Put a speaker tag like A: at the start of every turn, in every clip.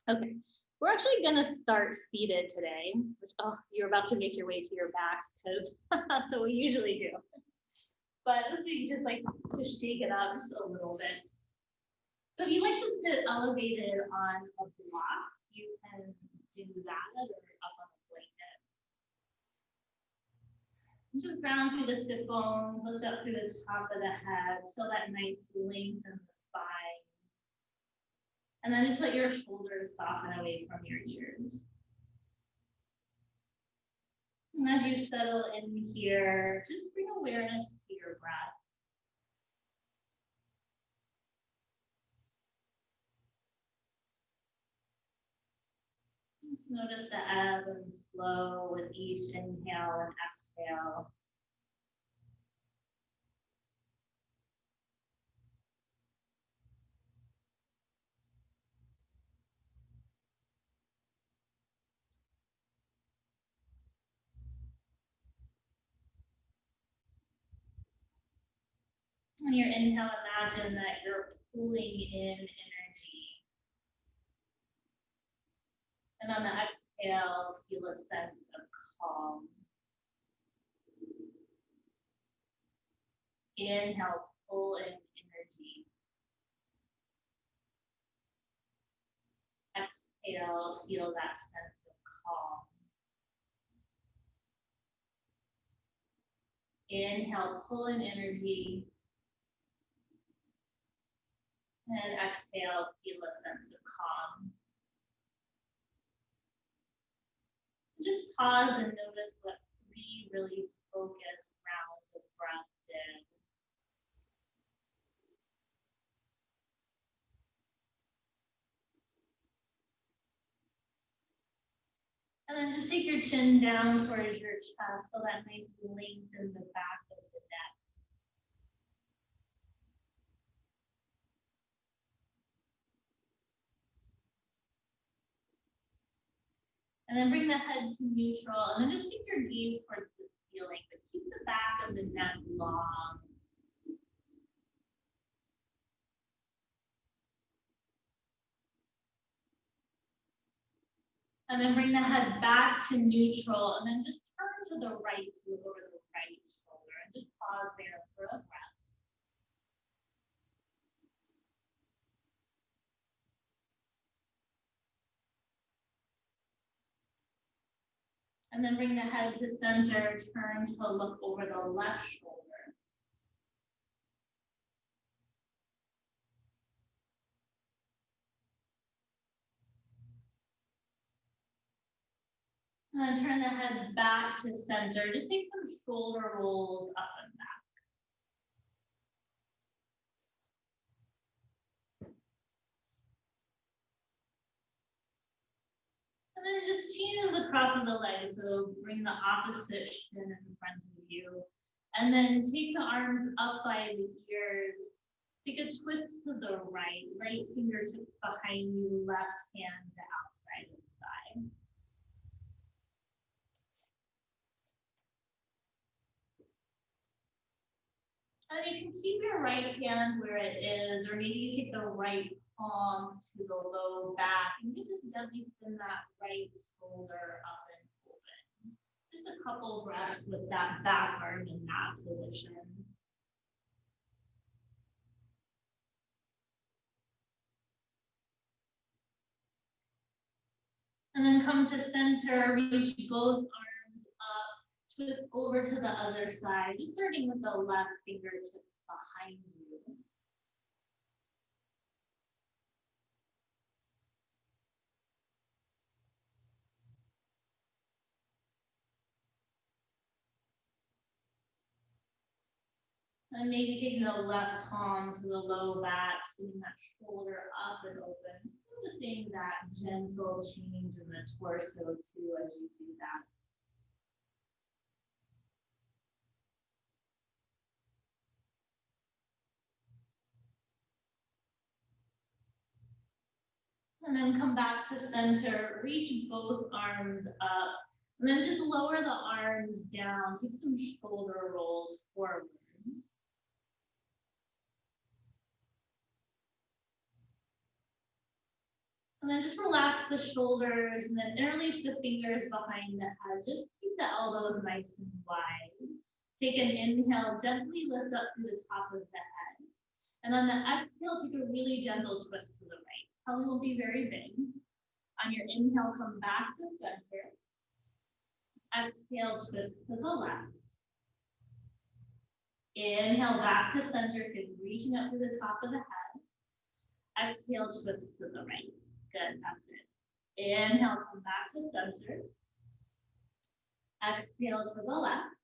A: Okay, we're actually gonna start seated today, which, oh, you're about to make your way to your back because that's what we usually do. But this week, just like to shake it up just a little bit. So if you like to sit elevated on a block, you can do that or up on a blanket. Just ground through the sit bones, lift up through the top of the head, feel that nice length in the spine. And then just let your shoulders soften away from your ears. And as you settle in here, just bring awareness to your breath. Just notice the ebb and flow with each inhale and exhale. On your inhale, imagine that you're pulling in energy. And on the exhale, feel a sense of calm. Inhale, pull in energy. Exhale, feel that sense of calm. Inhale, pull in energy. And exhale, feel a sense of calm. Just pause and notice what 3 really focused rounds of breath did. And then just take your chin down towards your chest, feel that nice length in the back of the neck. And then bring the head to neutral, and then just take your gaze towards the ceiling, but keep the back of the neck long. And then bring the head back to neutral, and then just turn to the right to look over the right shoulder, and just pause there for a breath. And then bring the head to center, turn to look over the left shoulder. And then turn the head back to center. Just take some shoulder rolls up and back. And then just change the cross of the legs. So bring the opposite shin in front of you. And then take the arms up by the ears. Take a twist to the right. Right fingertips behind you, left hand to outside of thigh. And you can keep your right hand where it is, or maybe you take the right palm to the low back, and you just gently spin that right shoulder up and open. Just a couple breaths with that back arm in that position. And then come to center, reach both arms up, twist over to the other side, just starting with the left fingertips behind you. And maybe taking the left palm to the low back, spinning that shoulder up and open. Noticing that gentle change in the torso too as you do that. And then come back to center, reach both arms up, and then just lower the arms down. Take some shoulder rolls forward. And then just relax the shoulders and then interlace the fingers behind the head. Just keep the elbows nice and wide. Take an inhale, gently lift up through the top of the head. And on the exhale, take a really gentle twist to the right. Belly will be very big. On your inhale, come back to center. Exhale, twist to the left. Inhale, back to center, keep reaching up to the top of the head. Exhale, twist to the right. Good, that's it. Inhale, come back to center. Exhale to the left.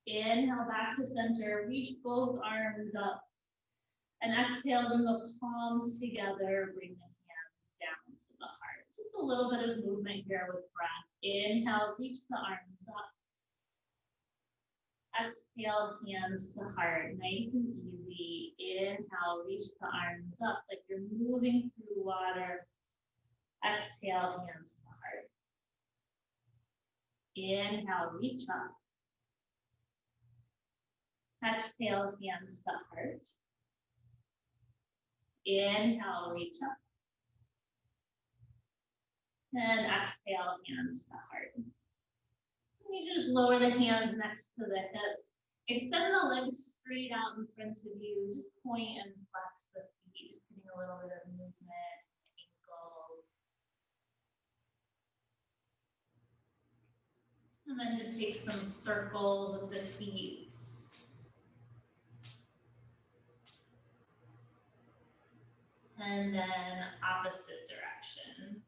A: Inhale, back to center, reach both arms up. And exhale, bring the palms together, bring the hands down to the heart. Just a little bit of movement here with breath. Inhale, reach the arms up. Exhale, hands to heart, nice and easy. Inhale, reach the arms up like you're moving through water. Exhale, hands to heart. Inhale, reach up. Exhale, hands to heart. Inhale, reach up. And exhale, hands to heart. You just lower the hands next to the hips. Extend the legs straight out in front of you. Just point and flex the feet. Just getting a little bit of movement, ankles. And then just take some circles of the feet. And then opposite direction.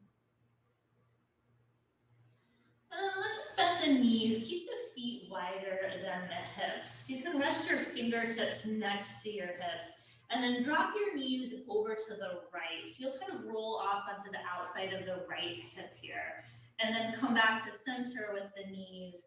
A: Let's just bend the knees, keep the feet wider than the hips. You can rest your fingertips next to your hips and then drop your knees over to the right. So you'll kind of roll off onto the outside of the right hip here and then come back to center with the knees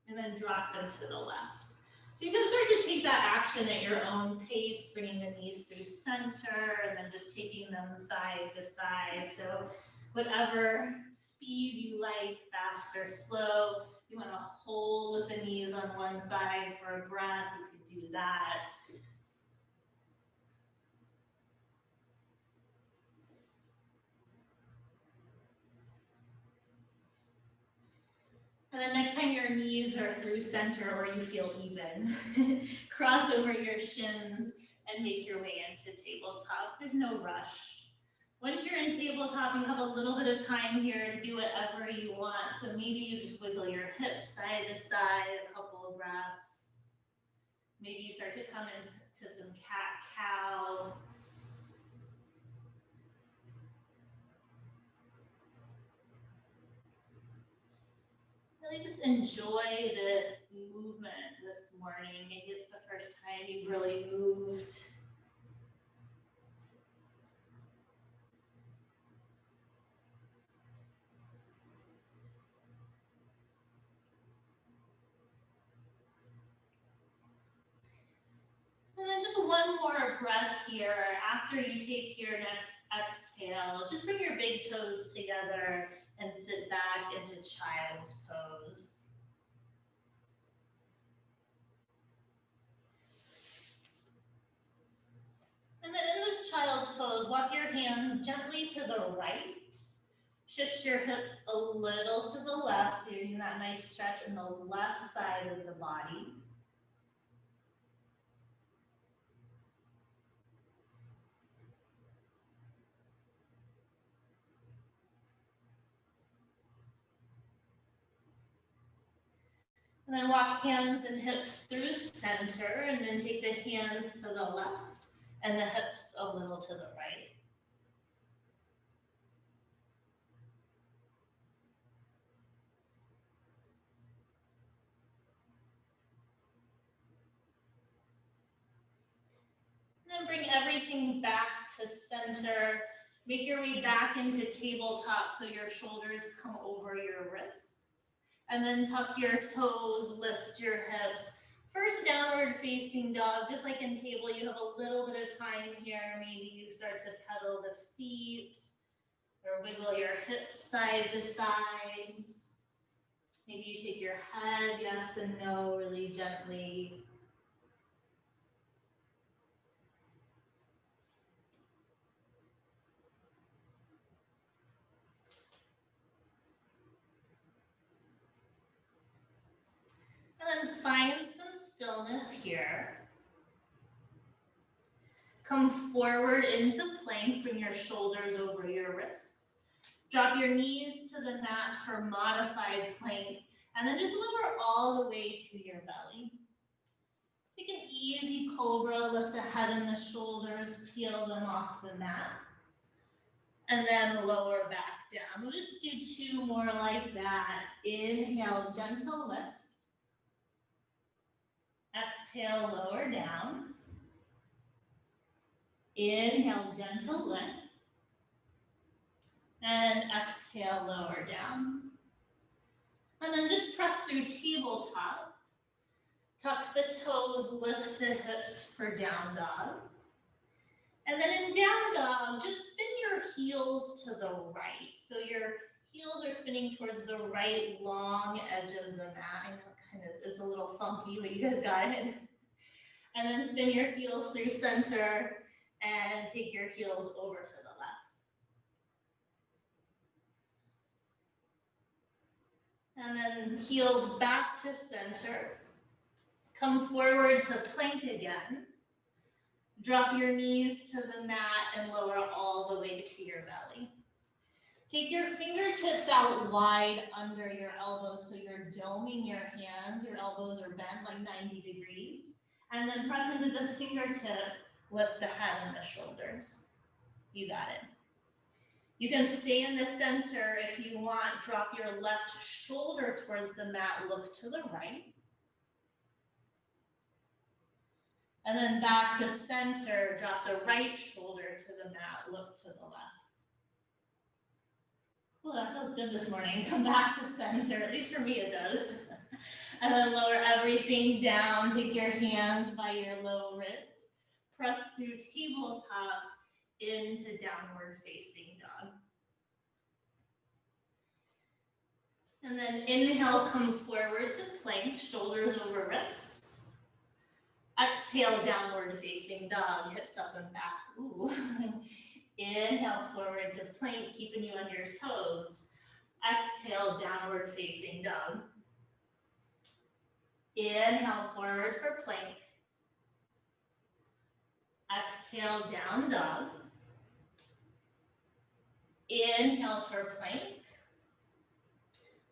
A: and then drop them to the left. So you can start to take that action at your own pace, bringing the knees through center and then just taking them side to side. So whatever speed you like, fast or slow, you want to hold with the knees on one side for a breath, you could do that. And then next time your knees are through center or you feel even, cross over your shins and make your way into tabletop. There's no rush. Once you're in tabletop, you have a little bit of time here to do whatever you want. So maybe you just wiggle your hips side to side, a couple of breaths. Maybe you start to come into some cat-cow. Really just enjoy this movement this morning. Maybe it's the first time you've really moved. And then just one more breath here. After you take your next exhale, just bring your big toes together and sit back into child's pose. And then in this child's pose, walk your hands gently to the right. Shift your hips a little to the left, so you're getting that nice stretch in the left side of the body. And then walk hands and hips through center, and then take the hands to the left and the hips a little to the right. And then bring everything back to center. Make your way back into tabletop so your shoulders come over your wrists. And then tuck your toes, lift your hips. First downward facing dog, just like in table, you have a little bit of time here. Maybe you start to pedal the feet or wiggle your hips side to side. Maybe you shake your head, yes and no, really gently. stillness here. Come forward into plank, bring your shoulders over your wrists. Drop your knees to the mat for modified plank, and then just lower all the way to your belly. Take an easy cobra, lift the head and the shoulders, peel them off the mat, and then lower back down. We'll just do 2 more like that. Inhale, gentle lift. Exhale, lower down. Inhale, gentle lift. And exhale, lower down. And then just press through tabletop. Tuck the toes, lift the hips for down dog. And then in down dog, just spin your heels to the right. So your heels are spinning towards the right long edge of the mat. I know it kind of is a little funky, but you guys got it. And then spin your heels through center and take your heels over to the left. And then heels back to center. Come forward to plank again. Drop your knees to the mat and lower all the way to your belly. Take your fingertips out wide under your elbows so you're doming your hands. Your elbows are bent like 90 degrees. And then press into the fingertips, lift the head and the shoulders. You got it. You can stay in the center if you want. Drop your left shoulder towards the mat, look to the right. And then back to center, drop the right shoulder to the mat, look to the left. Cool, that feels good this morning. Come back to center, at least for me it does. And then lower everything down, take your hands by your low ribs. Press through tabletop into downward facing dog. And then inhale, come forward to plank, shoulders over wrists. Exhale, downward facing dog, hips up and back. Ooh. Inhale, forward to plank, keeping you on your toes. Exhale, downward facing dog. Inhale, forward for plank. Exhale, down dog. Inhale for plank.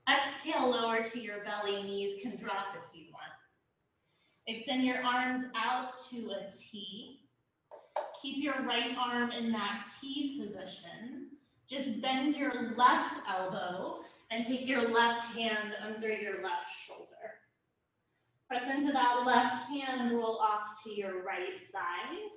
A: Exhale, lower to your belly, knees can drop if you want. Extend your arms out to a T. Keep your right arm in that T position. Just bend your left elbow and take your left hand under your left shoulder. Press into that left hand, roll off to your right side.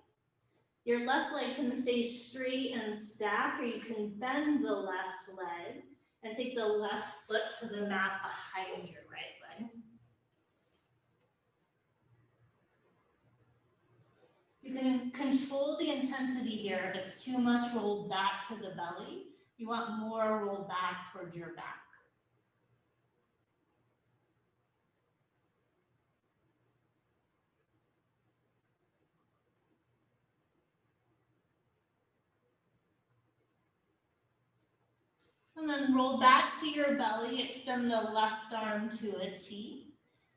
A: Your left leg can stay straight and stack, or you can bend the left leg and take the left foot to the mat behind your right leg. You can control the intensity here. If it's too much, roll back to the belly. If you want more, roll back towards your back. And then roll back to your belly, extend the left arm to a T.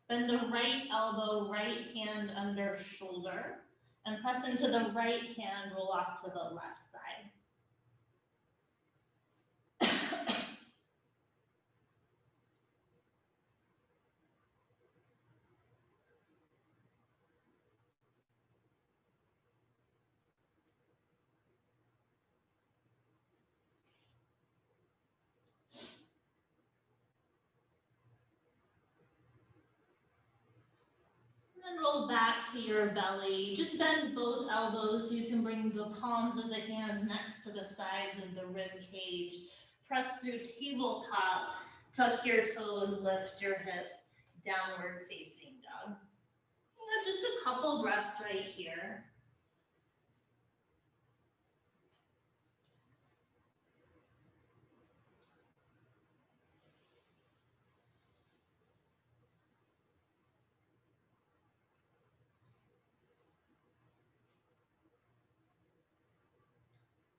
A: Bend the right elbow, right hand under shoulder. And press into the right hand, roll off to the left side. And then roll back to your belly. Just bend both elbows so you can bring the palms of the hands next to the sides of the rib cage. Press through tabletop, tuck your toes, lift your hips, downward facing dog. Just a couple breaths right here.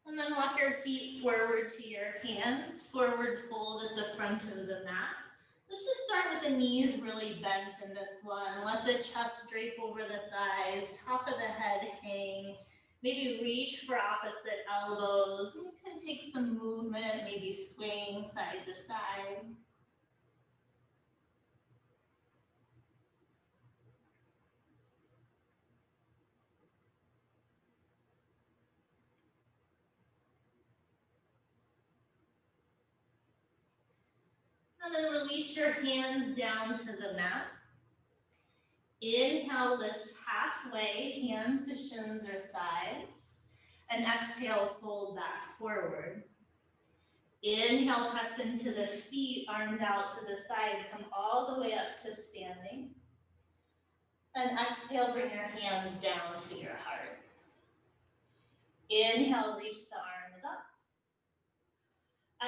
A: And then walk your feet forward to your hands, forward fold at the front of the mat. Let's just start with the knees really bent in this one. Let the chest drape over the thighs, top of the head hang. Maybe reach for opposite elbows. You can take some movement, maybe swing side to side. And then release your hands down to the mat. Inhale, lift halfway, hands to shins or thighs. And exhale, fold back forward. Inhale, press into the feet, arms out to the side, come all the way up to standing. And exhale, bring your hands down to your heart. Inhale, reach the arms up.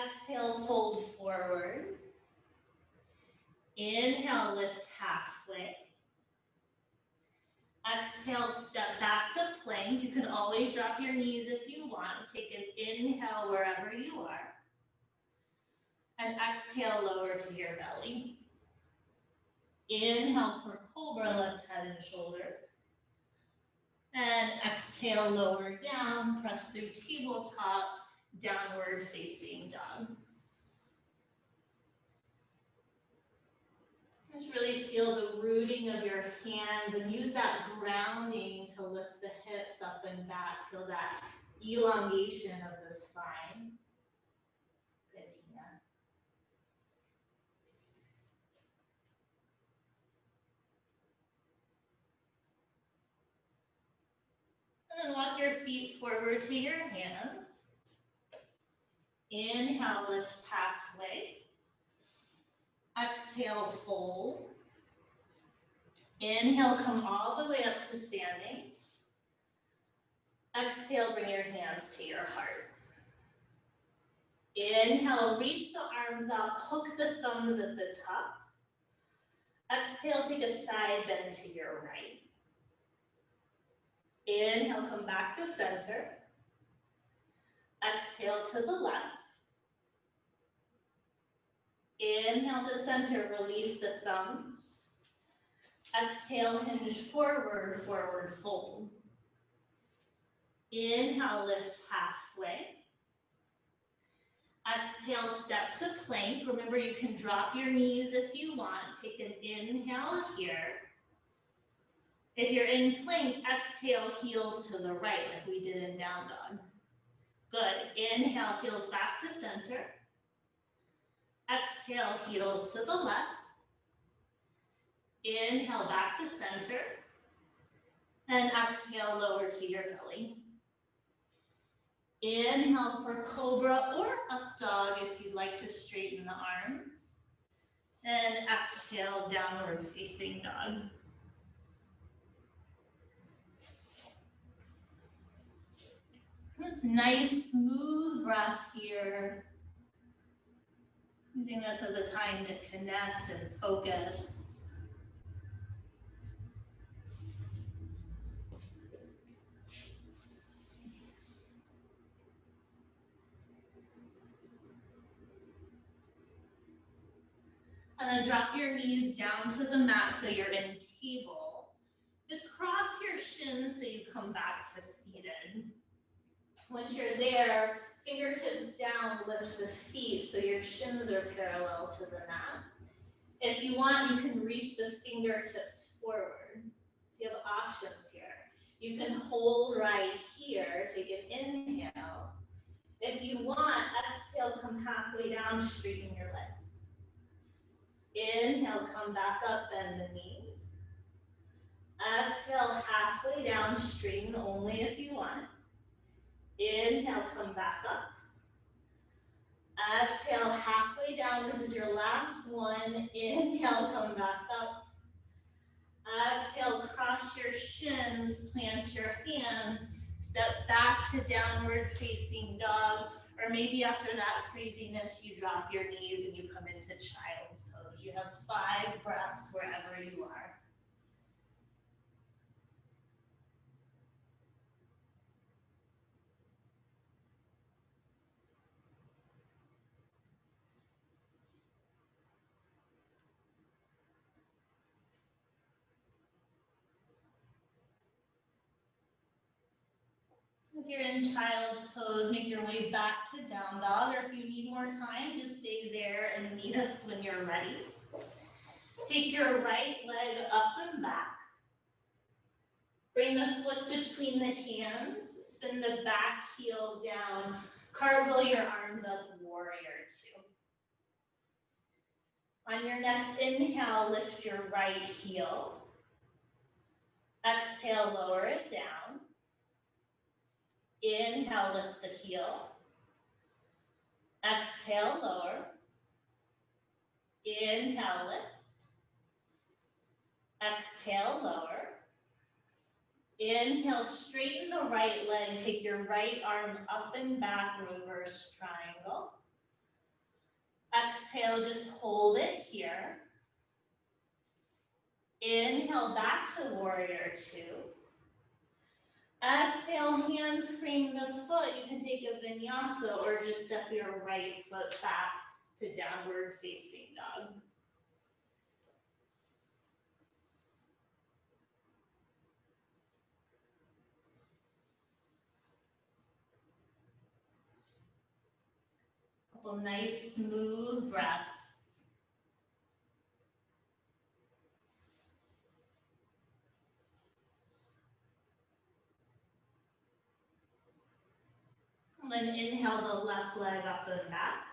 A: Exhale, fold forward. Inhale, lift halfway. Exhale, step back to plank. You can always drop your knees if you want. Take an inhale wherever you are. And exhale, lower to your belly. Inhale for cobra, lift head and shoulders. And exhale, lower down, press through tabletop, downward facing dog. Just really feel the rooting of your hands and use that grounding to lift the hips up and back. Feel that elongation of the spine. Good, Tina. And then walk your feet forward to your hands. Inhale, lift halfway. Exhale, fold. Inhale, come all the way up to standing. Exhale, bring your hands to your heart. Inhale, reach the arms up, hook the thumbs at the top. Exhale, take a side bend to your right. Inhale, come back to center. Exhale to the left. Inhale to center, release the thumbs. Exhale, hinge forward, forward fold. Inhale, lift halfway. Exhale, step to plank. Remember, you can drop your knees if you want. Take an inhale here. If you're in plank, exhale, heels to the right, like we did in down dog. Good. Inhale, heels back to center. Exhale, heels to the left. Inhale, back to center. And exhale, lower to your belly. Inhale for cobra or up dog if you'd like to straighten the arms. And exhale, downward facing dog. This nice smooth breath here. Using this as a time to connect and focus. And then drop your knees down to the mat so you're in table. Just cross your shins so you come back to seated. Once you're there, fingertips down, lift the feet so your shins are parallel to the mat. If you want, you can reach the fingertips forward. So you have options here. You can hold right here, take an inhale. If you want, exhale, come halfway down, straighten your legs. Inhale, come back up, bend the knees. Exhale, halfway down, straighten only if you want. Inhale, come back up. Exhale, halfway down. This is your last one. Inhale, come back up. Exhale, cross your shins, plant your hands, step back to downward facing dog, or maybe after that craziness, you drop your knees and you come into child's pose. You have 5 breaths wherever you are. If you're in child's pose, make your way back to down dog, or if you need more time, just stay there and meet us when you're ready. Take your right leg up and back. Bring the foot between the hands, spin the back heel down, cartwheel your arms up, warrior two. On your next inhale, lift your right heel. Exhale, lower it down. Inhale, lift the heel. Exhale, lower. Inhale, lift. Exhale, lower. Inhale, straighten the right leg. Take your right arm up and back, reverse triangle. Exhale, just hold it here. Inhale, back to warrior two. Exhale, hands frame the foot. You can take a vinyasa or just step your right foot back to downward facing dog. Couple nice smooth breaths. And then inhale the left leg up and back.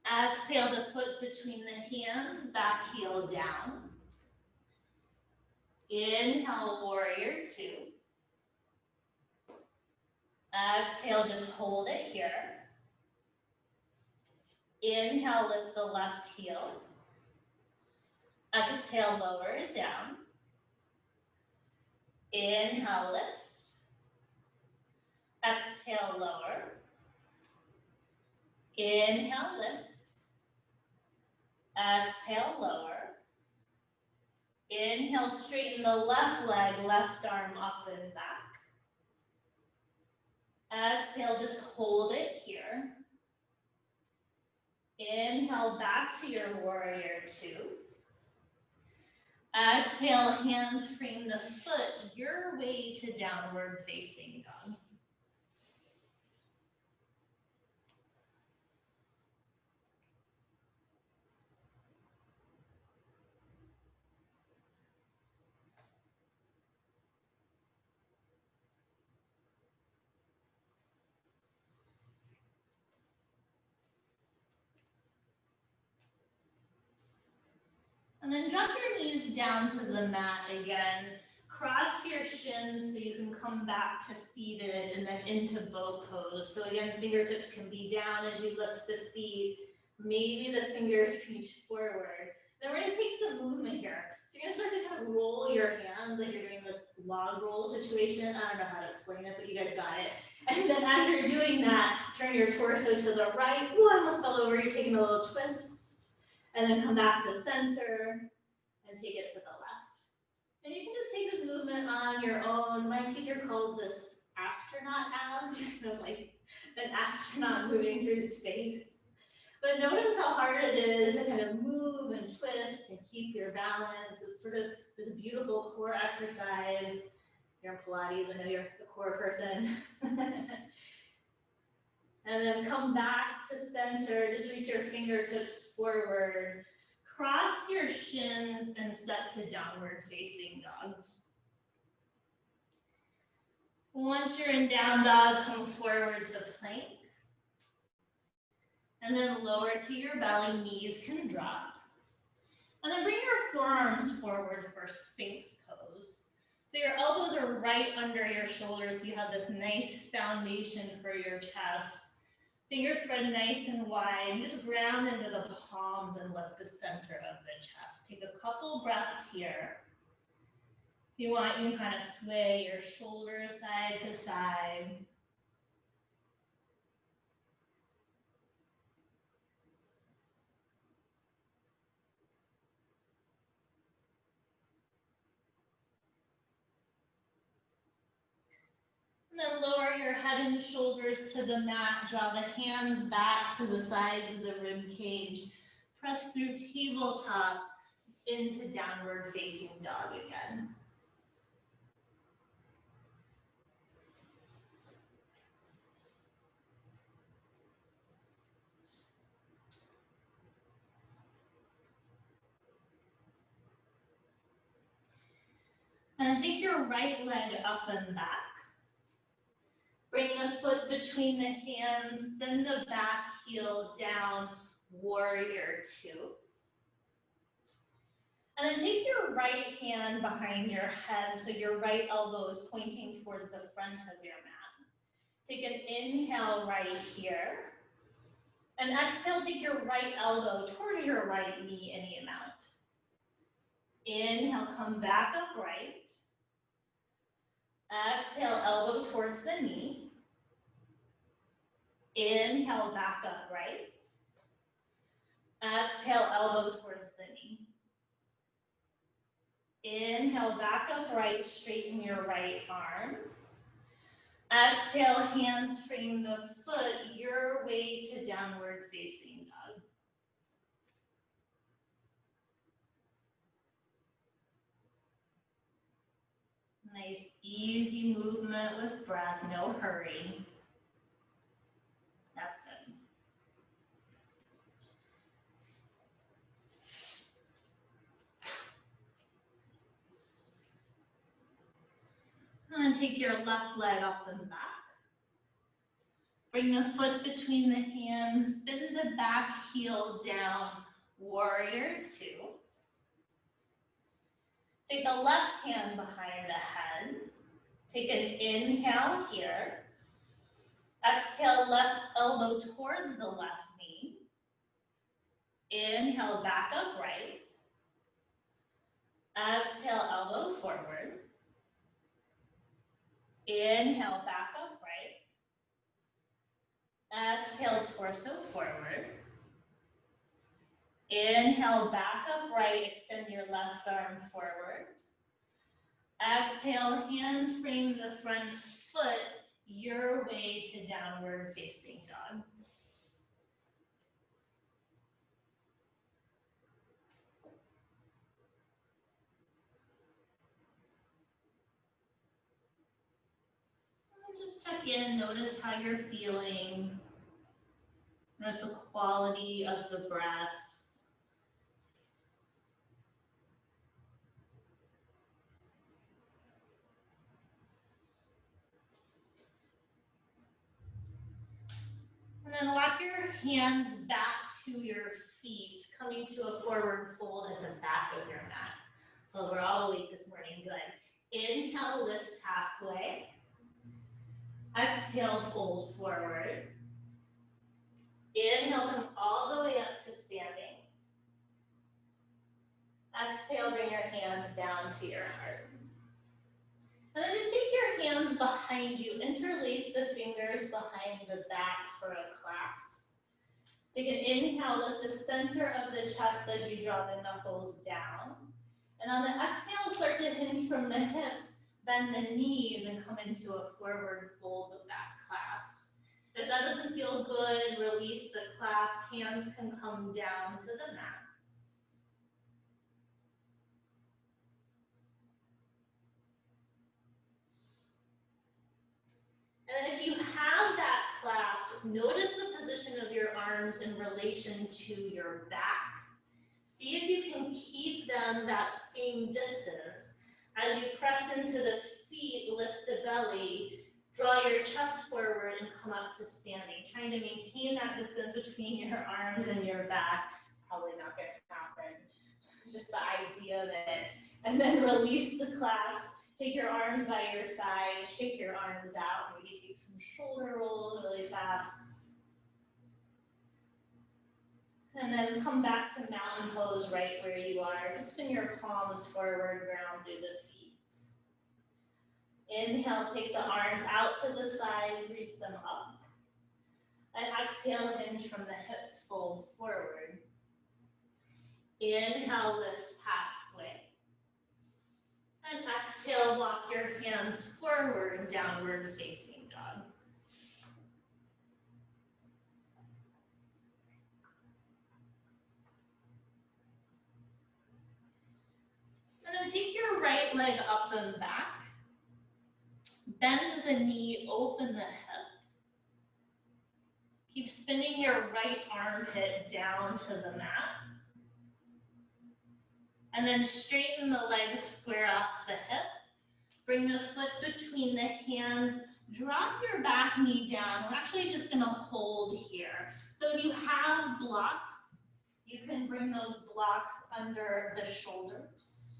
A: Exhale the foot between the hands, back heel down. Inhale, warrior two. Exhale, just hold it here. Inhale, lift the left heel. Exhale, lower it down. Inhale, lift. Exhale, lower. Inhale, lift. Exhale, lower. Inhale, straighten the left leg, left arm up and back. Exhale, just hold it here. Inhale, back to your warrior two. Exhale, hands frame the foot your way to downward facing dog. And then drop your knees down to the mat again. Cross your shins so you can come back to seated and then into boat pose. So again, fingertips can be down as you lift the feet. Maybe the fingers reach forward. Then we're gonna take some movement here. So you're gonna start to kind of roll your hands like you're doing this log roll situation. I don't know how to explain it, but you guys got it. And then as you're doing that, turn your torso to the right. Ooh, I almost fell over. You're taking a little twist. And then come back to center and take it to the left. And you can just take this movement on your own. My teacher calls this astronaut abs, kind of like an astronaut moving through space. But notice how hard it is to kind of move and twist and keep your balance. It's sort of this beautiful core exercise. You're in Pilates, I know you're a core person. And then come back to center, just reach your fingertips forward. Cross your shins and step to downward facing dog. Once you're in down dog, come forward to plank. And then lower to your belly, knees can drop. And then bring your forearms forward for Sphinx pose. So your elbows are right under your shoulders, so you have this nice foundation for your chest. Fingers spread nice and wide, and just ground into the palms and lift the center of the chest. Take a couple breaths here. If you want, you can kind of sway your shoulders side to side. And then lower your head and shoulders to the mat. Draw the hands back to the sides of the rib cage. Press through tabletop into downward facing dog again. then take your right leg up and back. Bring the foot between the hands, send the back heel down, warrior two. And then take your right hand behind your head so your right elbow is pointing towards the front of your mat. Take an inhale right here. And exhale, take your right elbow towards your right knee any amount. Inhale, come back upright. Exhale, elbow towards the knee. Inhale, back upright. Exhale, elbow towards the knee. Inhale, back upright, straighten your right arm. Exhale, hands frame the foot your way to downward facing dog. Nice, easy movement with breath, no hurry. That's it. And then take your left leg up and back. Bring the foot between the hands, spin the back heel down, warrior two. Take the left hand behind the head. Take an inhale here. Exhale, left elbow towards the left knee. Inhale, back upright. Exhale, elbow forward. Inhale, back upright. Exhale, torso forward. Inhale, back upright, extend your left arm forward. Exhale, hands frame the front foot your way to downward facing dog. And just check in, notice how you're feeling. Notice the quality of the breath. And then walk your hands back to your feet, coming to a forward fold at the back of your mat. Well, we're all awake this morning, good. Inhale, lift halfway. Exhale, fold forward. Inhale, come all the way up to standing. Exhale, bring your hands down to your heart. And then just take your hands behind you, interlace the fingers behind the back for a clasp. Take an inhale, lift the center of the chest as you draw the knuckles down. And on the exhale, start to hinge from the hips, bend the knees, and come into a forward fold with that clasp. If that doesn't feel good, release the clasp. Hands can come down to the mat. And then if you have that clasp, notice the position of your arms in relation to your back. See if you can keep them that same distance. As you press into the feet, lift the belly, draw your chest forward and come up to standing. Trying to maintain that distance between your arms and your back. Probably not going to happen. Just the idea of it. And then release the clasp. Take your arms by your side, shake your arms out, maybe take some shoulder rolls really fast. And then come back to mountain pose right where you are. Spin your palms forward, ground through the feet. Inhale, take the arms out to the side, reach them up. And exhale, hinge from the hips, fold forward. Inhale, lift halfway. And exhale, walk your hands forward, downward facing dog. And then take your right leg up and back. Bend the knee, open the hip. Keep spinning your right armpit down to the mat. And then straighten the legs square off the hip. Bring the foot between the hands. Drop your back knee down. We're actually just gonna hold here. So if you have blocks, you can bring those blocks under the shoulders.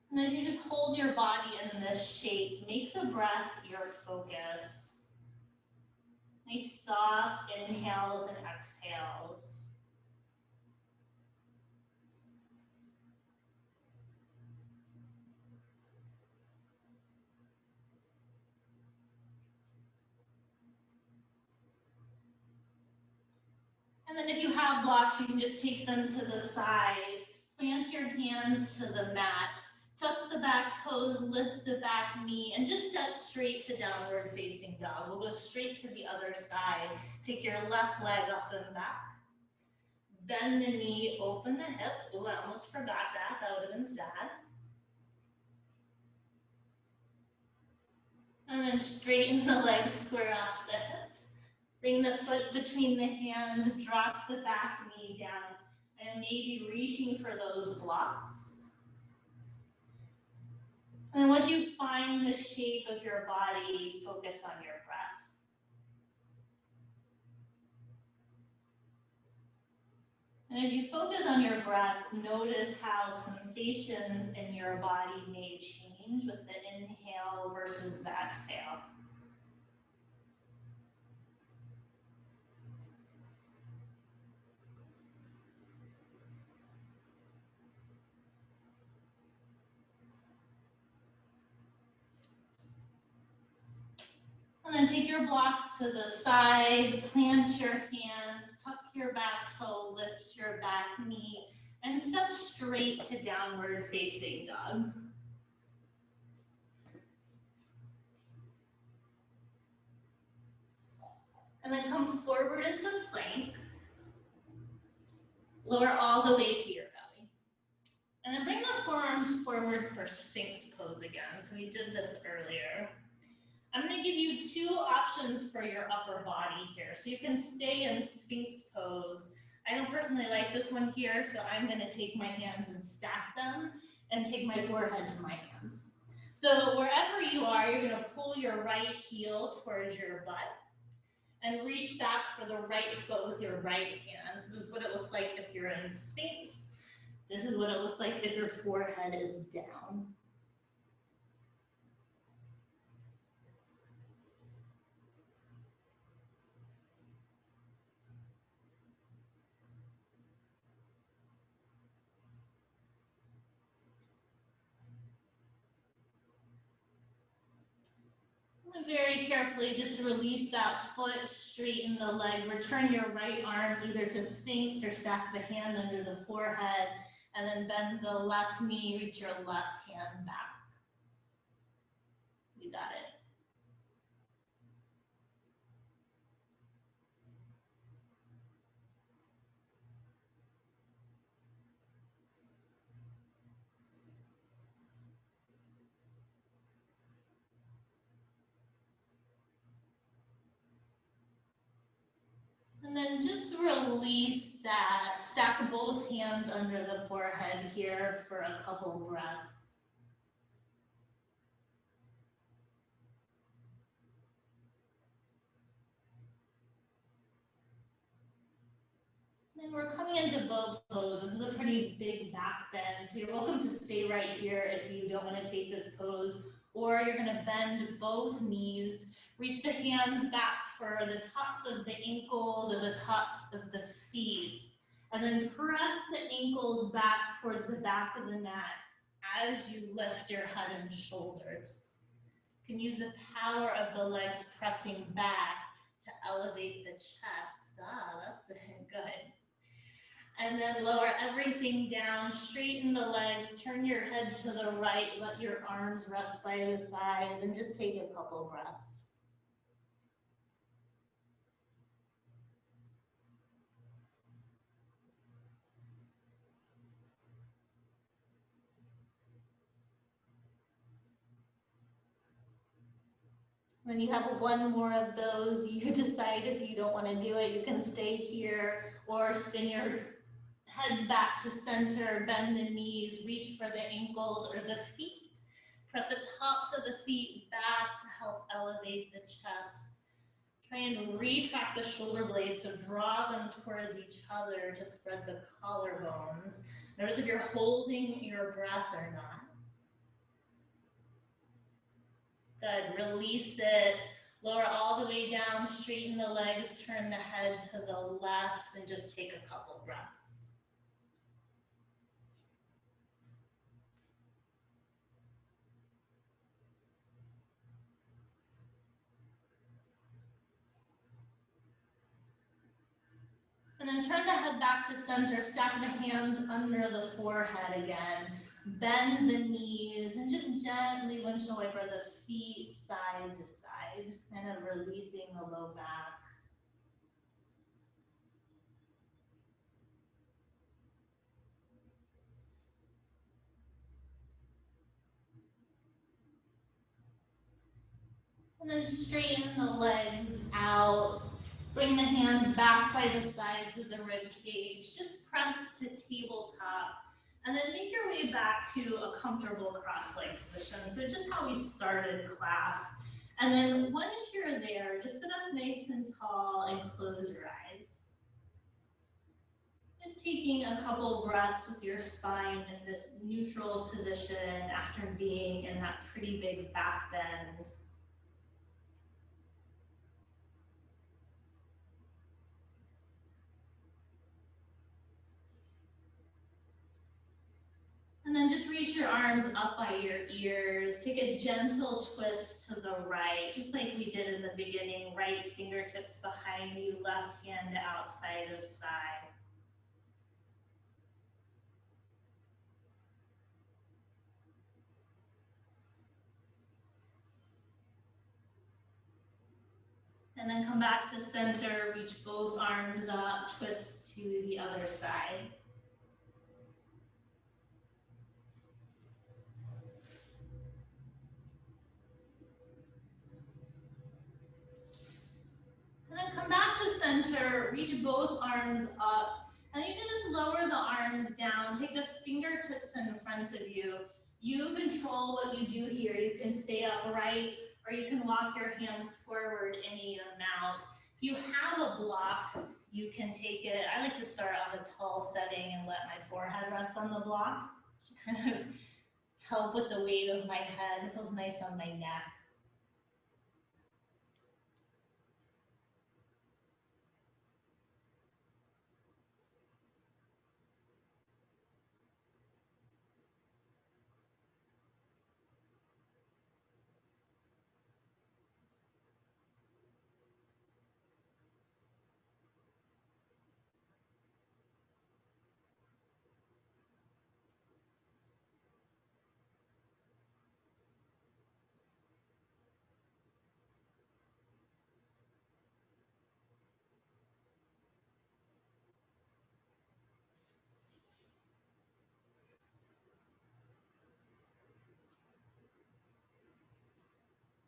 A: And as you just hold your body in this shape, make the breath your focus. Nice soft inhales and exhales. And then if you have blocks, you can just take them to the side. Plant your hands to the mat. Tuck the back toes, lift the back knee, and just step straight to downward facing dog. We'll go straight to the other side. Take your left leg up and back. Bend the knee, open the hip. Ooh, I almost forgot that. That would have been sad. And then straighten the legs, square off the hip. Bring the foot between the hands, drop the back knee down, and maybe reaching for those blocks. And once you find the shape of your body, focus on your breath. And as you focus on your breath, notice how sensations in your body may change with the inhale versus the exhale. And then take your blocks to the side, plant your hands, tuck your back toe, lift your back knee, and step straight to downward facing dog. And then come forward into plank. Lower all the way to your belly. And then bring the forearms forward for Sphinx pose again. So we did this earlier. I'm going to give you two options for your upper body here. So you can stay in Sphinx pose. I don't personally like this one here, so I'm going to take my hands and stack them and take my forehead to my hands. So wherever you are, you're going to pull your right heel towards your butt and reach back for the right foot with your right hand. So this is what it looks like if you're in Sphinx. This is what it looks like if your forehead is down. Very carefully, just release that foot, straighten the leg, return your right arm either to Sphinx or stack the hand under the forehead, and then bend the left knee, reach your left hand back. You got it. And then just release that. Stack both hands under the forehead here for a couple breaths. And we're coming into bow pose. This is a pretty big back bend, so you're welcome to stay right here if you don't want to take this pose, or you're going to bend both knees, reach the hands back for the tops of the ankles or the tops of the feet, and then press the ankles back towards the back of the mat as you lift your head and shoulders. You can use the power of the legs pressing back to elevate the chest. That's good. And then lower everything down, straighten the legs, turn your head to the right, let your arms rest by the sides, and just take a couple breaths. When you have one more of those, you decide if you don't want to do it, you can stay here or spin your Head back to center, bend the knees, reach for the ankles or the feet. Press the tops of the feet back to help elevate the chest. Try and retract the shoulder blades, so draw them towards each other to spread the collarbones. Notice if you're holding your breath or not. Good, release it. Lower all the way down, straighten the legs, turn the head to the left, and just take a couple breaths. And then turn the head back to center, stack the hands under the forehead again. Bend the knees and just gently windshield wiper the feet side to side, just kind of releasing the low back. And then straighten the legs out. Bring the hands back by the sides of the rib cage. Just press to tabletop. And then make your way back to a comfortable cross-leg position. So just how we started class. And then once you're there, just sit up nice and tall and close your eyes. Just taking a couple breaths with your spine in this neutral position after being in that pretty big back bend. And then just reach your arms up by your ears. Take a gentle twist to the right, just like we did in the beginning. Right fingertips behind you, left hand outside of thigh. And then come back to center, reach both arms up, twist to the other side. And then come back to center, reach both arms up, and you can just lower the arms down, take the fingertips in front of you. You control what you do here. You can stay upright, or you can walk your hands forward any amount. If you have a block, you can take it. I like to start on the tall setting and let my forehead rest on the block, to kind of help with the weight of my head. It feels nice on my neck.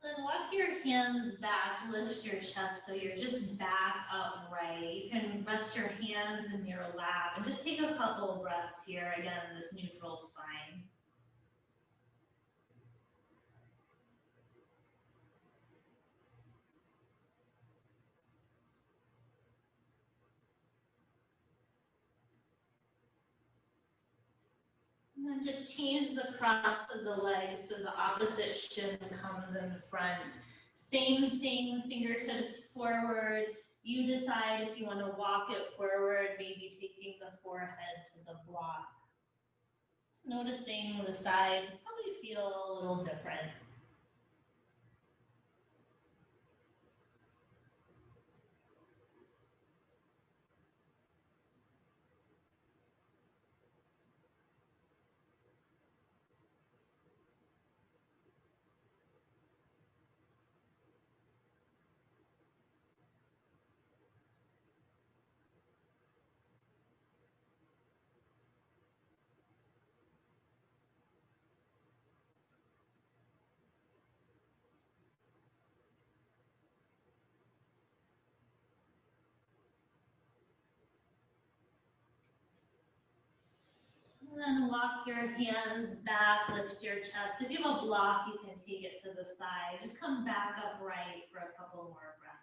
A: Then walk your hands back, lift your chest so you're just back upright. You can rest your hands in your lap and just take a couple of breaths here, again, in this neutral spine. And then just change the cross of the legs so the opposite shin comes in front. Same thing, fingertips forward. You decide if you want to walk it forward, maybe taking the forehead to the block. Just noticing the sides probably feel a little different. walk your hands back, lift your chest. If you have a block, you can take it to the side. Just come back upright for a couple more breaths.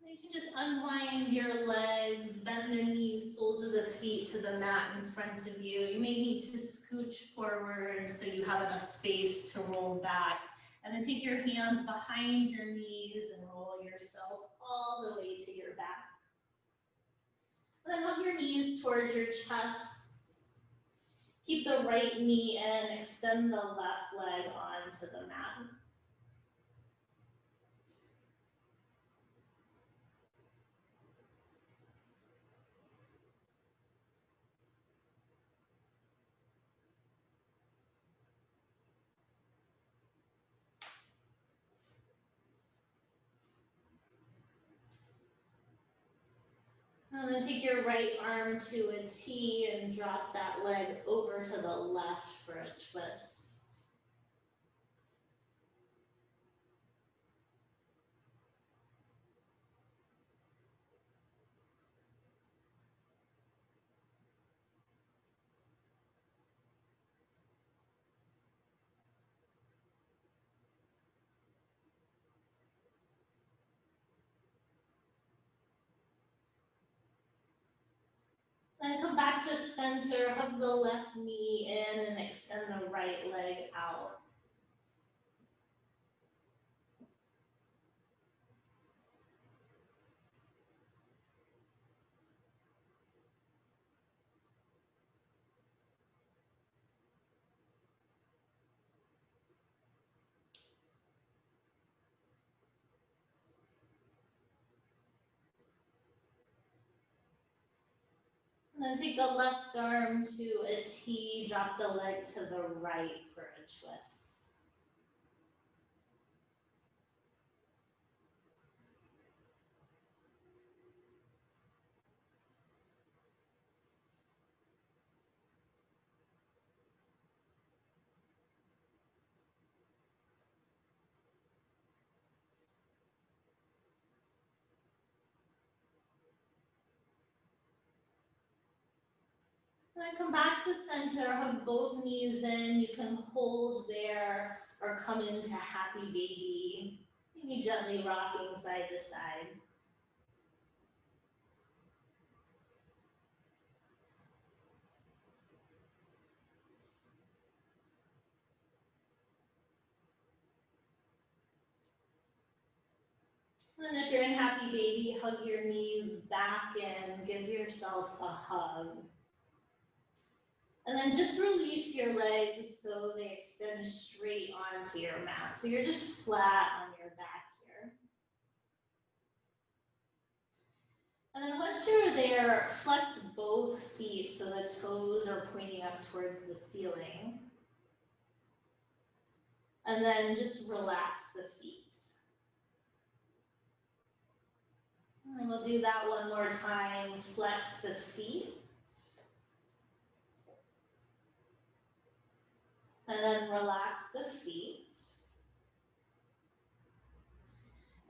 A: You can just unwind your legs, bend the knees, soles of the feet to the mat in front of you. You may need to scooch forward so you have enough space to roll back. And then take your hands behind your knees and roll yourself all the way to your back. And then hug your knees towards your chest. Keep the right knee in, extend the left leg onto the mat. And then take your right arm to a T and drop that leg over to the left for a twist. Then come back to center, hug the left knee in and extend the right leg out. And then take the left arm to a T, drop the leg to the right for a twist. And then come back to center, hug both knees in. You can hold there or come into happy baby. Maybe gently rocking side to side. And then if you're in happy baby, hug your knees back in, give yourself a hug. And then just release your legs so they extend straight onto your mat. So you're just flat on your back here. And then once you're there, flex both feet so the toes are pointing up towards the ceiling. And then just relax the feet. And we'll do that one more time. Flex the feet. And then relax the feet.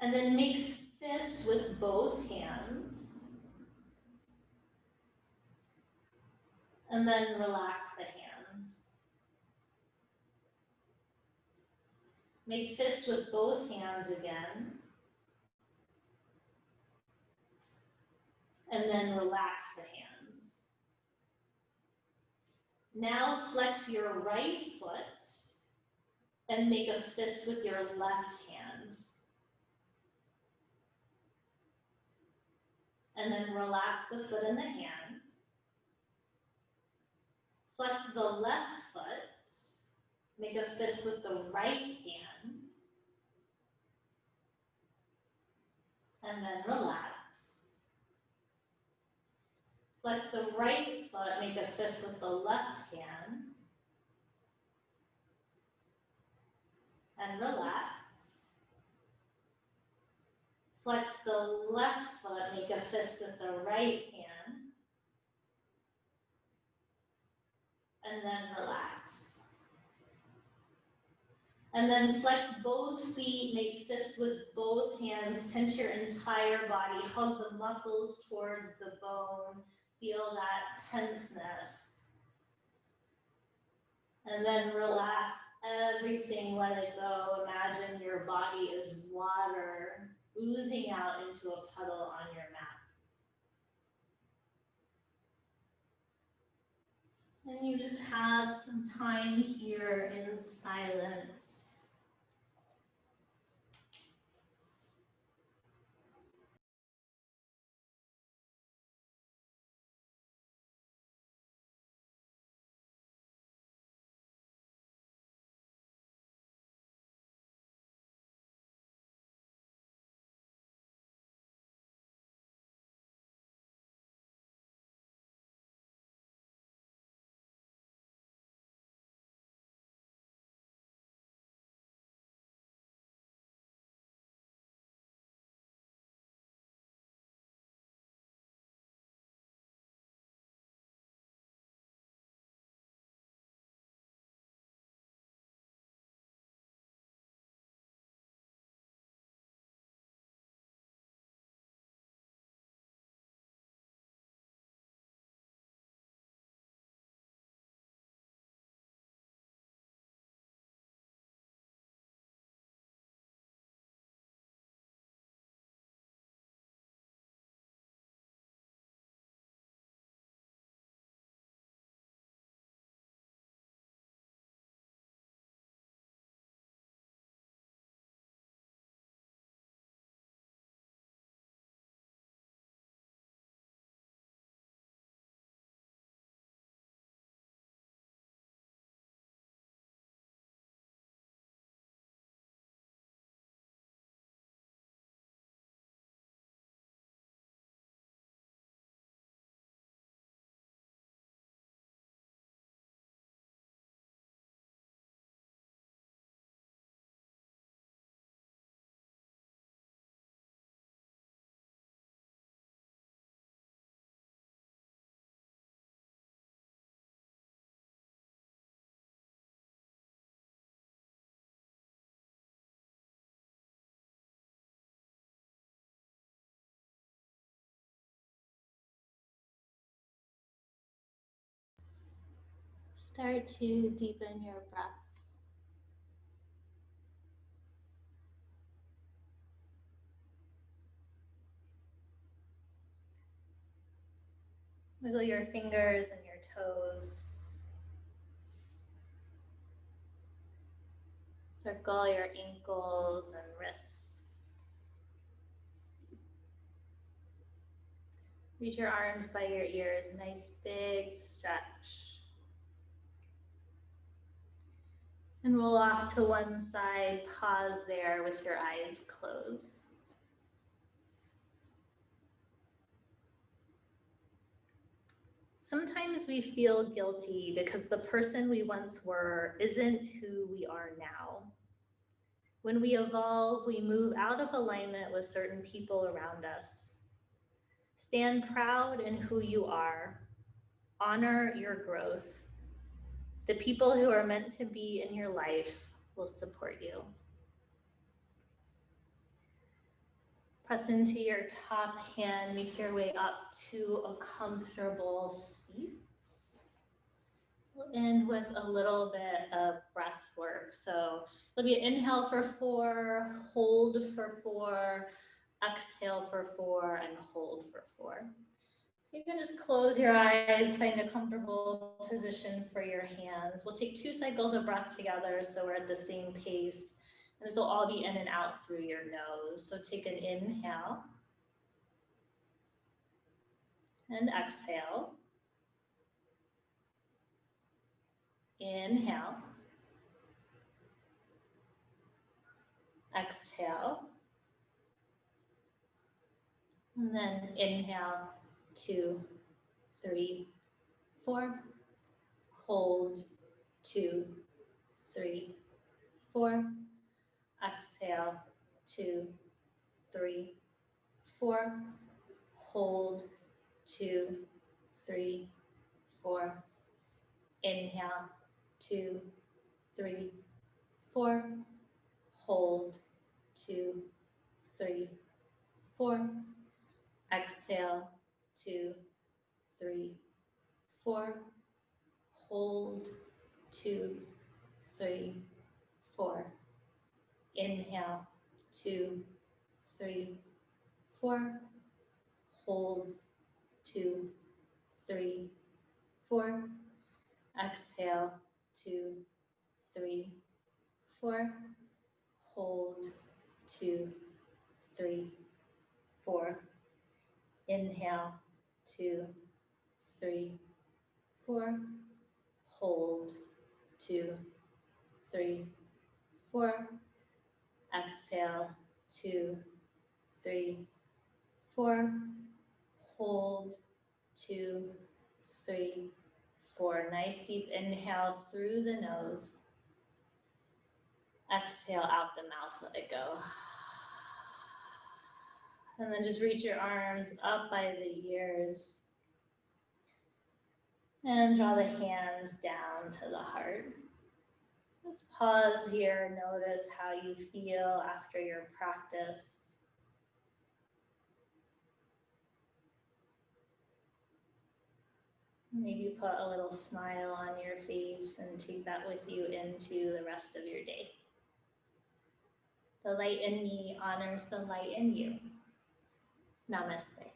A: And then make fists with both hands. And then relax the hands. Make fists with both hands again. And then relax the hands. Now flex your right foot and make a fist with your left hand. And then relax the foot and the hand. Flex the left foot, make a fist with the right hand. And then relax. Flex the right foot, make a fist with the left hand. And relax. Flex the left foot, make a fist with the right hand. And then relax. And then flex both feet, make fists with both hands, tense your entire body, hug the muscles towards the bone, feel that tenseness. And then relax everything, let it go. Imagine your body is water oozing out into a puddle on your mat. And you just have some time here in silence. Start to deepen your breath. Wiggle your fingers and your toes. Circle your ankles and wrists. Reach your arms by your ears, nice big stretch. And roll off to one side, pause there with your eyes closed. Sometimes we feel guilty because the person we once were isn't who we are now. When we evolve, we move out of alignment with certain people around us. Stand proud in who you are. Honor your growth. The people who are meant to be in your life will support you. Press into your top hand, make your way up to a comfortable seat. We'll end with a little bit of breath work. So it'll be an inhale for 4, hold for 4, exhale for 4, and hold for 4. So you can just close your eyes, find a comfortable position for your hands. We'll take 2 cycles of breath together so we're at the same pace. And this will all be in and out through your nose. So take an inhale and exhale. Inhale. Exhale. And then inhale, 2, 3, 4. Hold, 2, 3, 4. Exhale, 2, 3, 4. Hold, 2, 3, 4. Inhale, 2, 3, 4. Hold, 2, 3, 4. Exhale, 2, 3, 4. Hold, 2, 3, 4. Inhale, 2, 3, 4. Hold, 2, 3, 4. Exhale, 2, 3, 4. Hold, 2, 3, 4. Inhale, 2, 3, 4. Hold, 2, 3, 4. Exhale, 2, 3, 4. Hold, 2, 3, 4. Nice deep inhale through the nose. Exhale out the mouth, let it go. And then just reach your arms up by the ears. And draw the hands down to the heart. Just pause here, notice how you feel after your practice. Maybe put a little smile on your face and take that with you into the rest of your day. The light in me honors the light in you. Namaste.